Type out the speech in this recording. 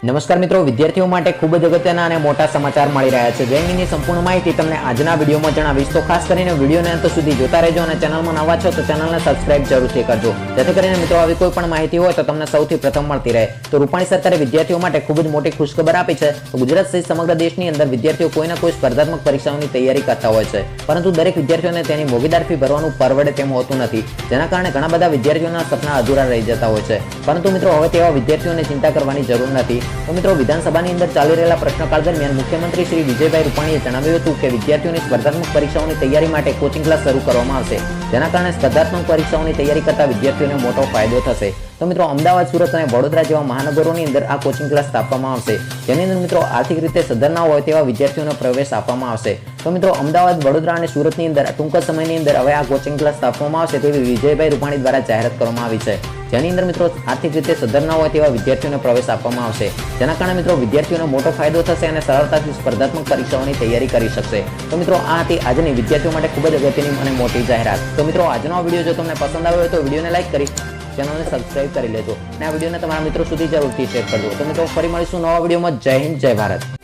નમસ્કાર મિત્રો, વિદ્યાર્થીઓ માટે ખૂબ જ અગત્યના અને મોટા સમાચાર મળી રહ્યા છે. જેની સંપૂર્ણ માહિતી તમને આજના વિડીયોમાં જણાવીશ, તો ખાસ કરીને વિડીયોને અંત સુધી જોતા રહેજો અને ચેનલમાં નવા છો તો ચેનલને સબસ્ક્રાઇબ જરૂરથી કરજો, જેથી કરીને મિત્રો આવી કોઈ પણ માહિતી હોય તો તમને સૌથી પ્રથમ મળતી રહે. તો રૂપાણી સરકારે વિદ્યાર્થીઓ માટે ખૂબ જ મોટી ખુશખબર આપી છે. તો ગુજરાત સહિત સમગ્ર દેશની અંદર વિદ્યાર્થીઓ કોઈને કોઈ સ્પર્ધાત્મક પરીક્ષાઓની તૈયારી કરતા હોય છે, પરંતુ દરેક વિદ્યાર્થીઓને તેની મોંઘીદાર ફી ભરવાનું પરવડે તેમ હોતું નથી, જેના કારણે ઘણા બધા વિદ્યાર્થીઓના સપના અધૂરા રહી જતા હોય છે. પરંતુ મિત્રો હવે તેવા વિદ્યાર્થીઓને ચિંતા કરવાની જરૂર નથી. તો મિત્રો વિધાનસભાની અંદર ચાલી રહેલા પ્રશ્નકાળ દરમિયાન મુખ્યમંત્રી શ્રી વિજયભાઈ રૂપાણીએ જણાવ્યું હતું કે વિદ્યાર્થીઓની સ્પર્ધાત્મક પરીક્ષાઓની તૈયારી માટે કોચિંગ ક્લાસ શરૂ કરવામાં આવશે, જેના કારણે સ્પર્ધાત્મક પરીક્ષાઓની તૈયારી કરતા વિદ્યાર્થીઓને મોટો ફાયદો થશે. તો મિત્રો અમદાવાદ, સુરત અને વડોદરા જેવા મહાનગરોની અંદર આ કોચિંગ ક્લાસ સ્થાપવામાં આવશે, જેની અંદર મિત્રો આર્થિક રીતે સદ્ધર ના હોય તેવા વિદ્યાર્થીઓને પ્રવેશ આપવામાં આવશે. તો મિત્રો અમદાવાદ, વડોદરા અને સુરતની અંદર ટૂંક સમયની અંદર હવે આ કોચિંગ ક્લાસ સ્થાપવામાં આવશે તેવી વિજયભાઈ રૂપાણી દ્વારા જાહેરાત કરવામાં આવી છે, જેની અંદર મિત્રો આર્થિક રીતે સદ્ધર ના હોય તેવા વિદ્યાર્થીઓને પ્રવેશ આપવામાં આવશે, જેના કારણે મિત્રો વિદ્યાર્થીઓને મોટો ફાયદો થશે અને સરળતાથી સ્પર્ધાત્મક પરીક્ષાઓની તૈયારી કરી શકશે. તો મિત્રો આ હતી આજની વિદ્યાર્થીઓ માટે ખૂબ જ અગત્યની અને મોટી જાહેરાત. તો મિત્રો આજનો વિડીયો જો તમને પસંદ આવ્યો હોય તો વિડીયોને લાઈક કરી ચેનલને સબસ્ક્રાઇબ કરી લેજો અને આ વિડીયોને તમારા મિત્રો સુધી જરૂરથી શેર કરજો. તો મિત્રો ફરી મળીશું નવા વિડીયોમાં. જય હિન્દ, જય ભારત.